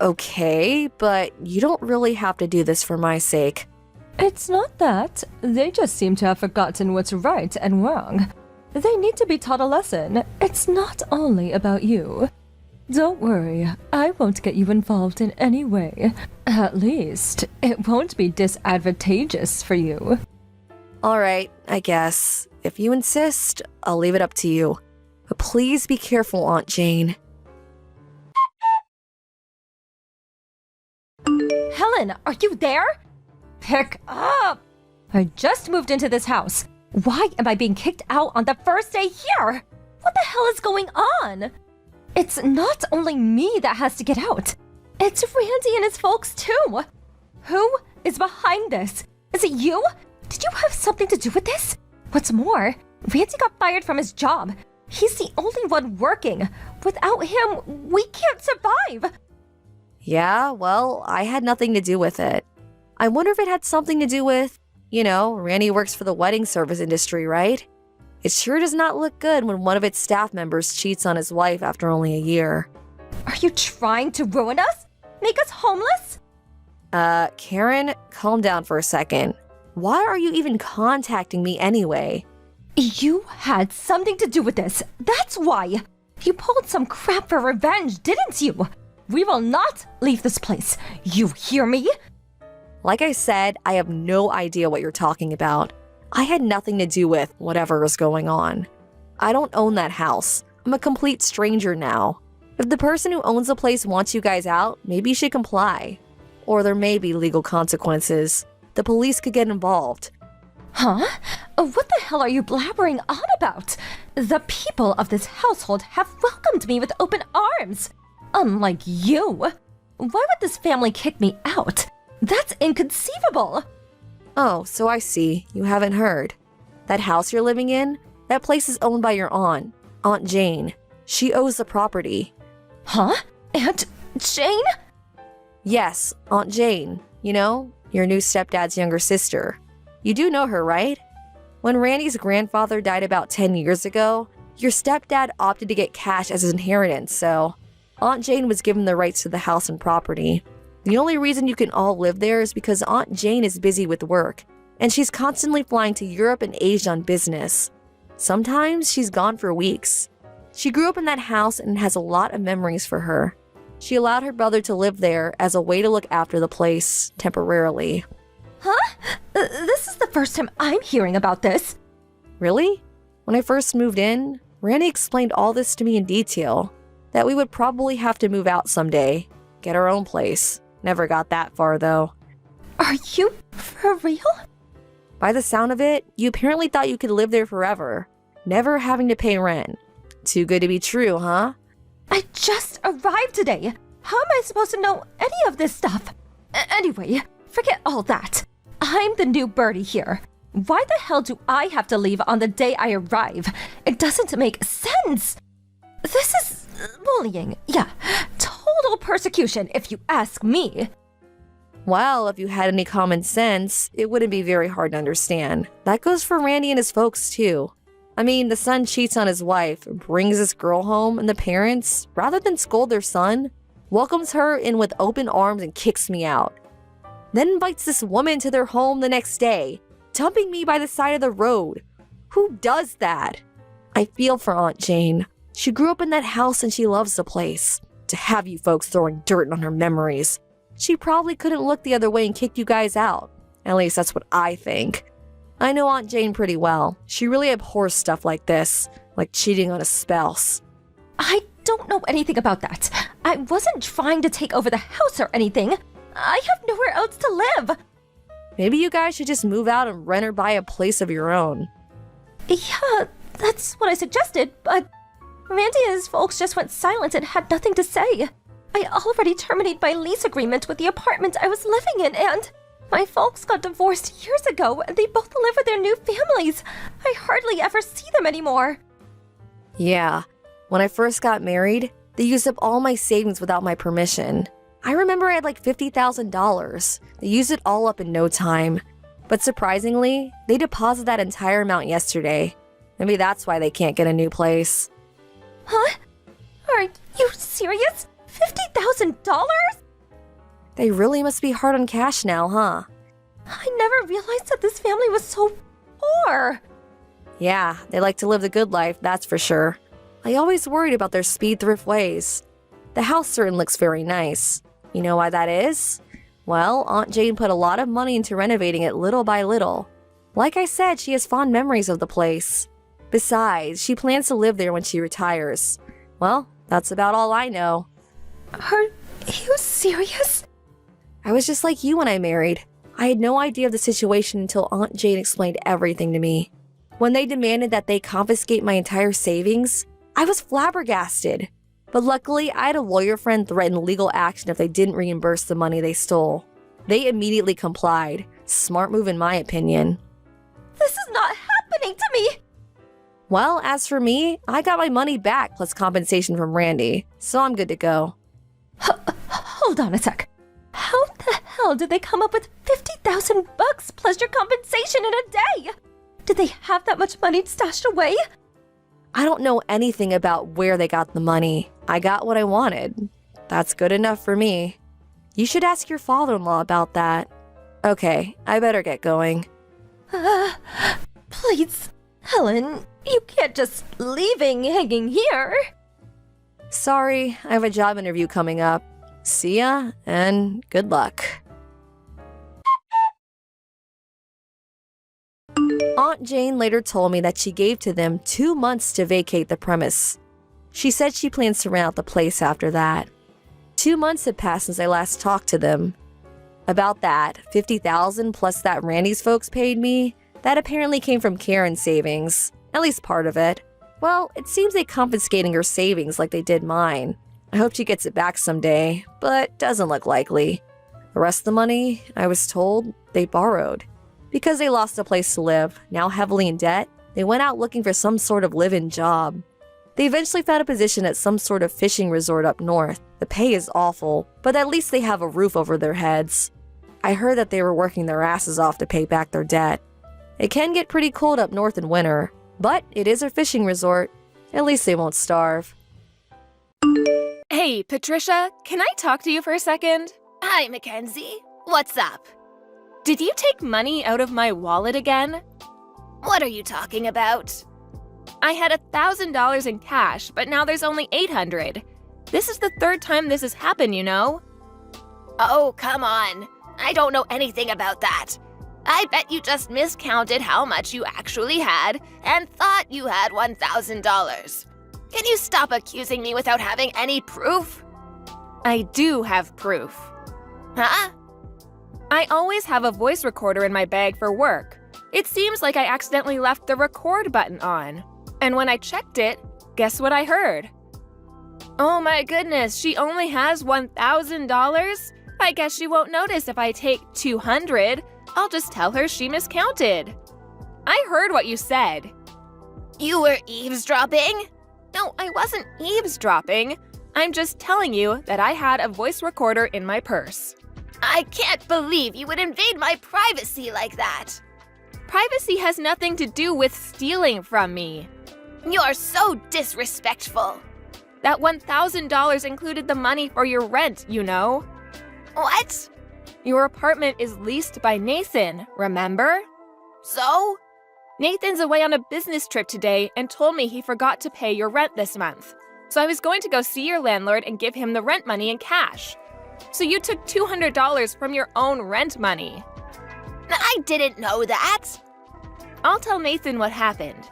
Okay, but you don't really have to do this for my sake. It's not that. They just seem to have forgotten what's right and wrong. They need to be taught a lesson. It's not only about you. Don't worry, I won't get you involved in any way. At least, it won't be disadvantageous for you. Alright, I guess. If you insist, I'll leave it up to you. But please be careful, Aunt Jane. Helen, are you there? Pick up! I just moved into this house. Why am I being kicked out on the first day here? What the hell is going on? It's not only me that has to get out. It's Randy and his folks too. Who is behind this? Is it you? Did you have something to do with this? What's more, Randy got fired from his job. He's the only one working. Without him, we can't survive. Yeah, well, I had nothing to do with it. I wonder if it had something to do with, Randy works for the wedding service industry, right? It sure does not look good when one of its staff members cheats on his wife after only a year. Are you trying to ruin us? Make us homeless? Karen, calm down for a second. Why are you even contacting me anyway? You had something to do with this. That's why. You pulled some crap for revenge, didn't you? We will not leave this place. You hear me? Like I said, I have no idea what you're talking about. I had nothing to do with whatever is going on. I don't own that house. I'm a complete stranger now. If the person who owns the place wants you guys out, maybe you should comply. Or there may be legal consequences. The police could get involved. Huh? What the hell are you blabbering on about? The people of this household have welcomed me with open arms. Unlike you. Why would this family kick me out? That's inconceivable. Oh, so I see. You haven't heard. That house you're living in, that place is owned by your aunt, Aunt Jane. She owes the property. Huh? Aunt Jane? Yes, Aunt Jane. You know, your new stepdad's younger sister. You do know her, right? When Randy's grandfather died about 10 years ago, your stepdad opted to get cash as his inheritance, so Aunt Jane was given the rights to the house and property. The only reason you can all live there is because Aunt Jane is busy with work, and she's constantly flying to Europe and Asia on business. Sometimes she's gone for weeks. She grew up in that house and has a lot of memories for her. She allowed her brother to live there as a way to look after the place temporarily. Huh? This is the first time I'm hearing about this. Really? When I first moved in, Randy explained all this to me in detail. That we would probably have to move out someday, get our own place. Never got that far though. Are you for real? By the sound of it, you apparently thought you could live there forever, never having to pay rent. Too good to be true, huh? I just arrived today. How am I supposed to know any of this stuff? Anyway, forget all that. I'm the new birdie here. Why the hell do I have to leave on the day I arrive? It doesn't make sense. This is bullying. Yeah, total persecution if you ask me. Well, if you had any common sense, it wouldn't be very hard to understand. That goes for Randy and his folks too. I mean, the son cheats on his wife, brings this girl home, and the parents, rather than scold their son, welcomes her in with open arms and kicks me out. Then invites this woman to their home the next day, dumping me by the side of the road. Who does that? I feel for Aunt Jane. She grew up in that house and she loves the place. To have you folks throwing dirt on her memories. She probably couldn't look the other way and kick you guys out. At least that's what I think. I know Aunt Jane pretty well. She really abhors stuff like this, like cheating on a spouse. I don't know anything about that. I wasn't trying to take over the house or anything. I have nowhere else to live. Maybe you guys should just move out and rent or buy a place of your own. Yeah, that's what I suggested, but Randy and his folks just went silent and had nothing to say. I already terminated my lease agreement with the apartment I was living in, and my folks got divorced years ago, and they both live with their new families. I hardly ever see them anymore. Yeah, when I first got married, they used up all my savings without my permission. I remember I had like $50,000. They used it all up in no time. But surprisingly, they deposited that entire amount yesterday. Maybe that's why they can't get a new place. Huh? Are you serious? $50,000? They really must be hard on cash now, huh? I never realized that this family was so poor. Yeah, they like to live the good life, that's for sure. I always worried about their speed thrift ways. The house certainly looks very nice. You know why that is? Well, Aunt Jane put a lot of money into renovating it little by little. Like I said, she has fond memories of the place. Besides, she plans to live there when she retires. Well, that's about all I know. Are you serious? I was just like you when I married. I had no idea of the situation until Aunt Jane explained everything to me. When they demanded that they confiscate my entire savings, I was flabbergasted. But luckily, I had a lawyer friend threaten legal action if they didn't reimburse the money they stole. They immediately complied. Smart move in my opinion. This is not happening to me! Well, as for me, I got my money back plus compensation from Randy, so I'm good to go. Hold on a sec. How the hell did they come up with $50,000 plus your compensation in a day? Did they have that much money stashed away? I don't know anything about where they got the money. I got what I wanted. That's good enough for me. You should ask your father-in-law about that. Okay, I better get going. Please, Helen, you can't just leaving hanging here. Sorry, I have a job interview coming up. See ya, and good luck. Aunt Jane later told me that she gave to them 2 months to vacate the premise. She said she plans to rent out the place after that. 2 months had passed since I last talked to them. About that, $50,000 plus that Randy's folks paid me, That apparently came from Karen's savings, at least part of it. Well, it seems they confiscating her savings like they did mine. I hope she gets it back someday, but doesn't look likely. The rest of the money, I was told, they borrowed. Because they lost a place to live, now heavily in debt, they went out looking for some sort of live-in job. They eventually found a position at some sort of fishing resort up north. The pay is awful, but at least they have a roof over their heads. I heard that they were working their asses off to pay back their debt. It can get pretty cold up north in winter, but it is a fishing resort. At least they won't starve. Hey, Patricia, can I talk to you for a second? Hi, Mackenzie. What's up? Did you take money out of my wallet again? What are you talking about? I had $1,000 in cash, but now there's only $800. This is the third time this has happened, you know? Oh, come on. I don't know anything about that. I bet you just miscounted how much you actually had and thought you had $1,000. Can you stop accusing me without having any proof? I do have proof. Huh? I always have a voice recorder in my bag for work. It seems like I accidentally left the record button on. And when I checked it, guess what I heard? Oh my goodness, she only has $1,000? I guess she won't notice if I take 200. I'll just tell her she miscounted. I heard what you said. You were eavesdropping? No, I wasn't eavesdropping. I'm just telling you that I had a voice recorder in my purse. I can't believe you would invade my privacy like that. Privacy has nothing to do with stealing from me. You're so disrespectful. That $1,000 included the money for your rent, you know. What? Your apartment is leased by Nathan, remember? So? Nathan's away on a business trip today and told me he forgot to pay your rent this month. So I was going to go see your landlord and give him the rent money in cash. So you took $200 from your own rent money. I didn't know that. I'll tell Nathan what happened.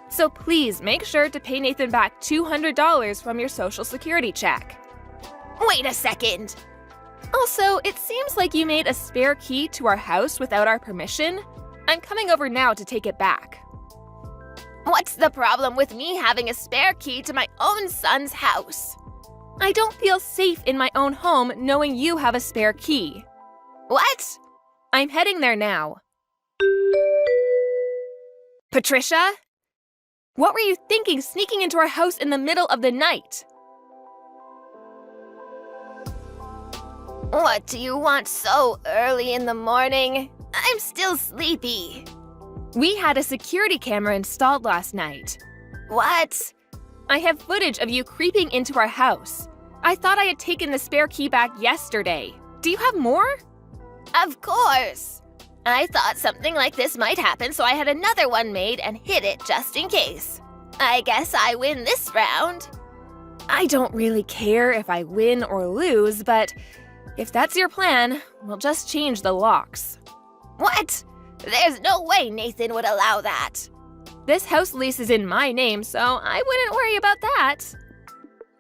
So please make sure to pay Nathan back $200 from your Social Security check. Wait a second. Also, it seems like you made a spare key to our house without our permission. I'm coming over now to take it back. What's the problem with me having a spare key to my own son's house? I don't feel safe in my own home knowing you have a spare key. What? I'm heading there now. Patricia? What were you thinking sneaking into our house in the middle of the night? What do you want so early in the morning? I'm still sleepy. We had a security camera installed last night. What? I have footage of you creeping into our house. I thought I had taken the spare key back yesterday. Do you have more? Of course. I thought something like this might happen, so I had another one made and hid it just in case. I guess I win this round. I don't really care if I win or lose, but if that's your plan, we'll just change the locks. What? There's no way Nathan would allow that. This house lease is in my name, so I wouldn't worry about that.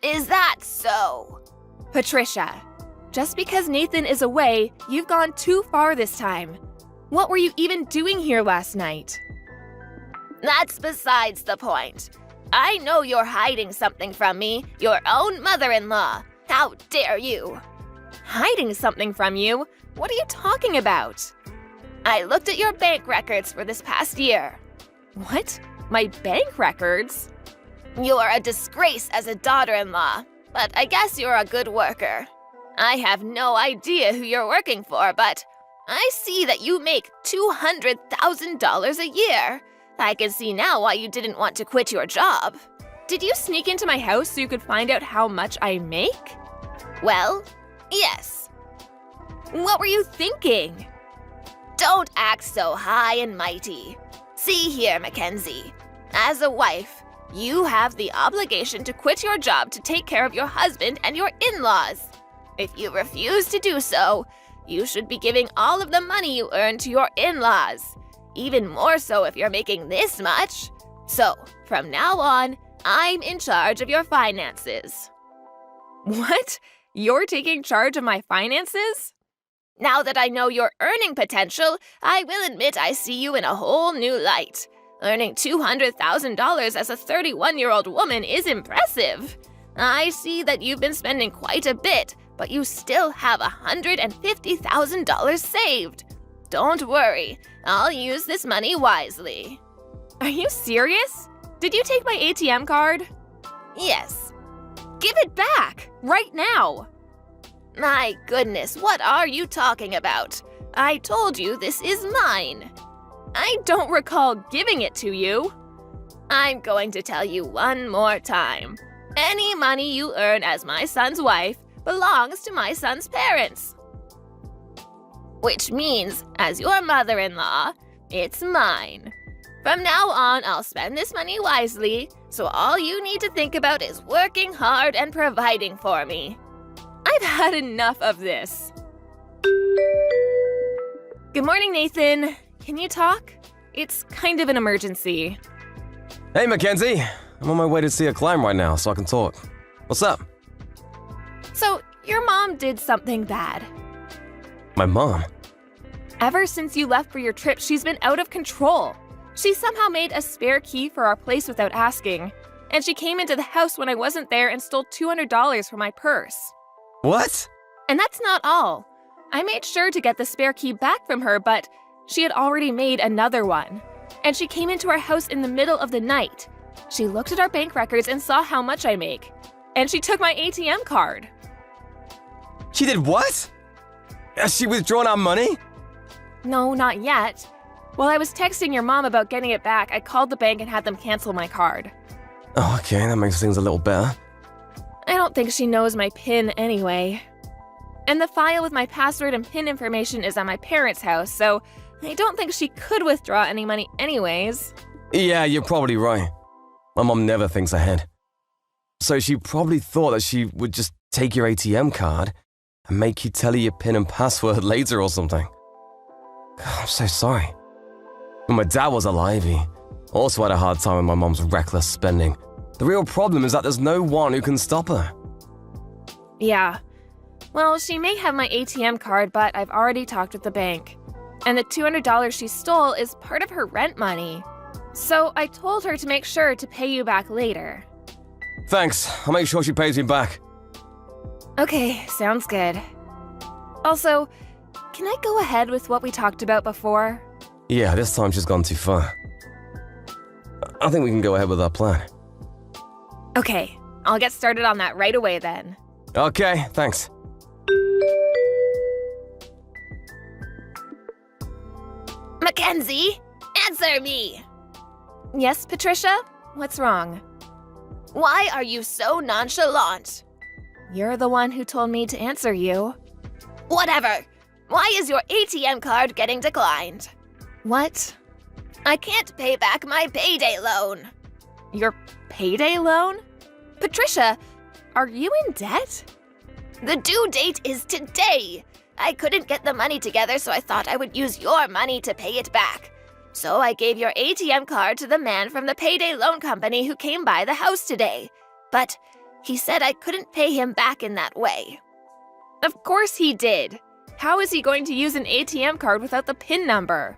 Is that so? Patricia, just because Nathan is away, you've gone too far this time. What were you even doing here last night? That's besides the point. I know you're hiding something from me, your own mother-in-law. How dare you? Hiding something from you? What are you talking about? I looked at your bank records for this past year. What? My bank records? You're a disgrace as a daughter-in-law, but I guess you're a good worker. I have no idea who you're working for, but I see that you make $200,000 a year. I can see now why you didn't want to quit your job. Did you sneak into my house so you could find out how much I make? Well, yes. What were you thinking? Don't act so high and mighty. See here, Mackenzie. As a wife, you have the obligation to quit your job to take care of your husband and your in-laws. If you refuse to do so, you should be giving all of the money you earn to your in-laws. Even more so if you're making this much. So, from now on, I'm in charge of your finances. What? You're taking charge of my finances? Now that I know your earning potential, I will admit I see you in a whole new light. Earning $200,000 as a 31-year-old woman is impressive. I see that you've been spending quite a bit, but you still have $150,000 saved. Don't worry, I'll use this money wisely. Are you serious? Did you take my ATM card? Yes. Give it back, right now. My goodness, what are you talking about? I told you this is mine. I don't recall giving it to you. I'm going to tell you one more time. Any money you earn as my son's wife belongs to my son's parents. Which means, as your mother-in-law, it's mine. From now on, I'll spend this money wisely, so all you need to think about is working hard and providing for me. I've had enough of this. Good morning, Nathan. Can you talk? It's kind of an emergency. Hey, Mackenzie. I'm on my way to see a client right now, so I can talk. What's up? So, your mom did something bad. My mom? Ever since you left for your trip, she's been out of control. She somehow made a spare key for our place without asking, and she came into the house when I wasn't there and stole $200 from my purse. What? And that's not all. I made sure to get the spare key back from her, but she had already made another one. And she came into our house in the middle of the night. She looked at our bank records and saw how much I make. And she took my ATM card. She did what? Has she withdrawn our money? No, not yet. While I was texting your mom about getting it back, I called the bank and had them cancel my card. Oh, okay, that makes things a little better. I don't think she knows my PIN anyway. And the file with my password and PIN information is at my parents' house, so I don't think she could withdraw any money anyways. Yeah, you're probably right. My mom never thinks ahead. So she probably thought that she would just take your ATM card and make you tell her your PIN and password later or something. God, I'm so sorry. When my dad was alive, he also had a hard time with my mom's reckless spending. The real problem is that there's no one who can stop her. Yeah. Well, she may have my ATM card, but I've already talked with the bank. And the $200 she stole is part of her rent money. So I told her to make sure to pay you back later. Thanks. I'll make sure she pays me back. Okay, sounds good. Also, can I go ahead with what we talked about before? Yeah, this time she's gone too far. I think we can go ahead with our plan. Okay, I'll get started on that right away then. Okay, thanks. Mackenzie, answer me! Yes, Patricia? What's wrong? Why are you so nonchalant? You're the one who told me to answer you. Whatever. Why is your ATM card getting declined? What? I can't pay back my payday loan. Your payday loan? Patricia, are you in debt? The due date is today. I couldn't get the money together, so I thought I would use your money to pay it back. So I gave your ATM card to the man from the payday loan company who came by the house today. But he said I couldn't pay him back in that way. Of course he did. How is he going to use an ATM card without the PIN number?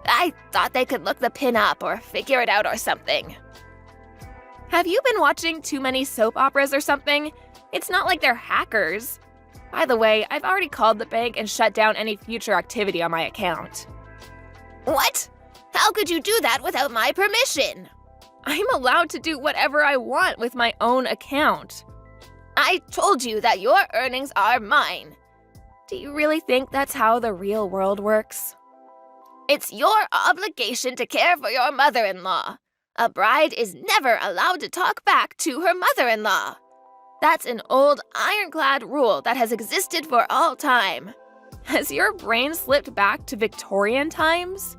I thought they could look the PIN up or figure it out or something. Have you been watching too many soap operas or something? It's not like they're hackers. By the way, I've already called the bank and shut down any future activity on my account. What? How could you do that without my permission? I'm allowed to do whatever I want with my own account. I told you that your earnings are mine. Do you really think that's how the real world works? It's your obligation to care for your mother-in-law. A bride is never allowed to talk back to her mother-in-law. That's an old ironclad rule that has existed for all time. Has your brain slipped back to Victorian times?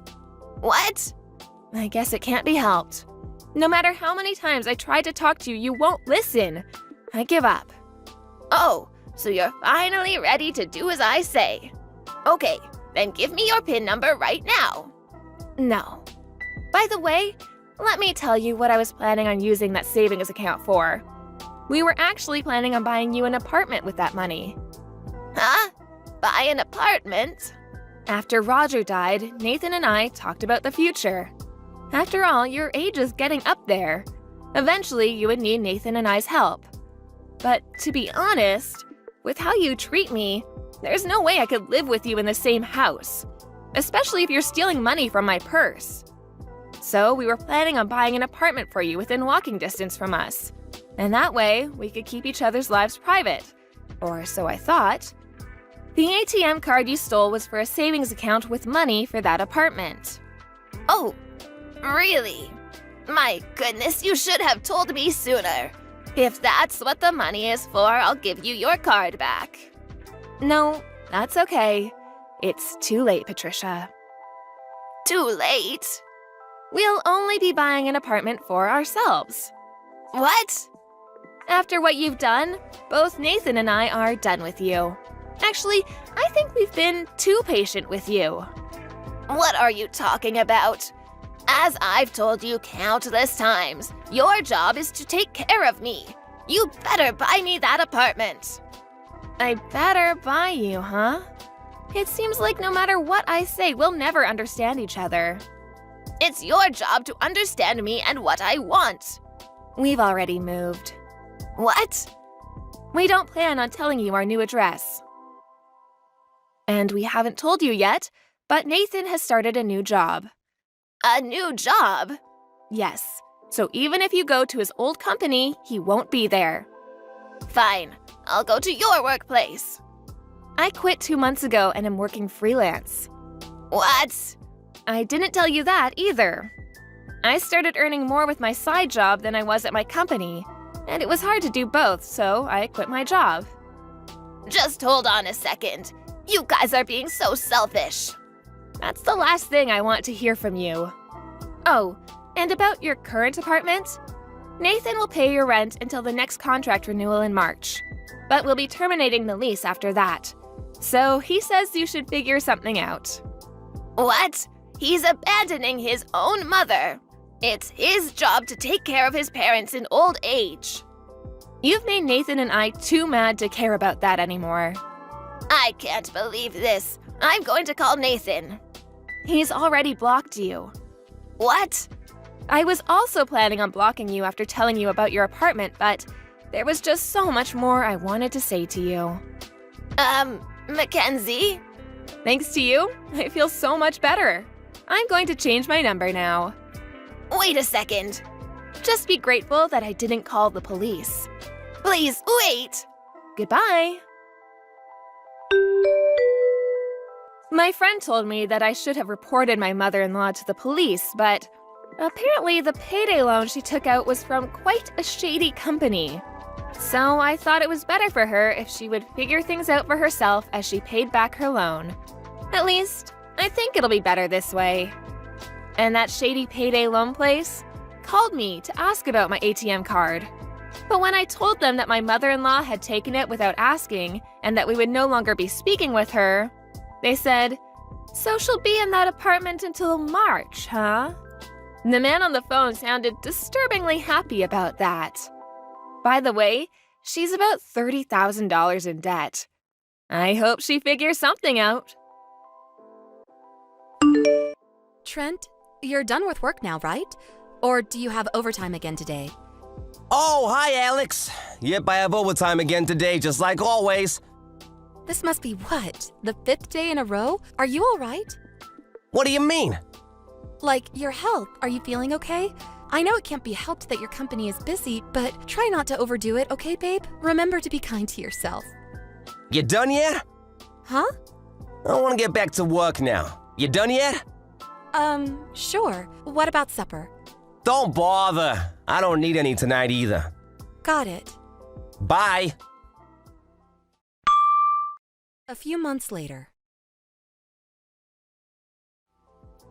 What? I guess it can't be helped. No matter how many times I tried to talk to you, you won't listen. I give up. Oh, so you're finally ready to do as I say. Okay, then give me your PIN number right now. No. By the way, let me tell you what I was planning on using that savings account for. We were actually planning on buying you an apartment with that money. Huh? buy an apartment. After Roger died, Nathan and I talked about the future. After all, your age is getting up there. Eventually, you would need Nathan and I's help. But to be honest, with how you treat me, there's no way I could live with you in the same house, especially if you're stealing money from my purse. So we were planning on buying an apartment for you within walking distance from us. And that way, we could keep each other's lives private. Or so I thought. The ATM card you stole was for a savings account with money for that apartment. Oh, really? My goodness, you should have told me sooner. If that's what the money is for, I'll give you your card back. No, that's okay. It's too late, Patricia. Too late? We'll only be buying an apartment for ourselves. What? After what you've done, both Nathan and I are done with you. Actually, I think we've been too patient with you. What are you talking about? As I've told you countless times, your job is to take care of me. You better buy me that apartment. I better buy you, huh? It seems like no matter what I say, we'll never understand each other. It's your job to understand me and what I want. We've already moved. What? We don't plan on telling you our new address. And we haven't told you yet, but Nathan has started a new job. A new job? Yes. So even if you go to his old company, he won't be there. Fine. I'll go to your workplace. I quit 2 months ago and am working freelance. What? I didn't tell you that either. I started earning more with my side job than I was at my company, and it was hard to do both, so I quit my job. Just hold on a second. You guys are being so selfish. That's the last thing I want to hear from you. Oh, and about your current apartment? Nathan will pay your rent until the next contract renewal in March, but we'll be terminating the lease after that. So he says you should figure something out. What? He's abandoning his own mother. It's his job to take care of his parents in old age. You've made Nathan and I too mad to care about that anymore. I can't believe this. I'm going to call Nathan. He's already blocked you. What? I was also planning on blocking you after telling you about your apartment, but there was just so much more I wanted to say to you. Mackenzie? Thanks to you, I feel so much better. I'm going to change my number now. Wait a second. Just be grateful that I didn't call the police. Please, wait! Goodbye. My friend told me that I should have reported my mother-in-law to the police, but apparently the payday loan she took out was from quite a shady company. So I thought it was better for her if she would figure things out for herself as she paid back her loan. At least, I think it'll be better this way. And that shady payday loan place called me to ask about my ATM card. But when I told them that my mother-in-law had taken it without asking and that we would no longer be speaking with her, they said, "So she'll be in that apartment until March, huh?" The man on the phone sounded disturbingly happy about that. By the way, she's about $30,000 in debt. I hope she figures something out. Trent, you're done with work now, right? Or do you have overtime again today? Oh, hi, Alex. Yep, I have overtime again today, just like always. This must be what? The 5th day in a row? Are you all right? What do you mean? Like, your health, are you feeling okay? I know it can't be helped that your company is busy, but try not to overdo it, okay, babe? Remember to be kind to yourself. You done yet? Huh? I want to get back to work now. You done yet? Sure. What about supper? Don't bother. I don't need any tonight either. Got it. Bye. A few months later.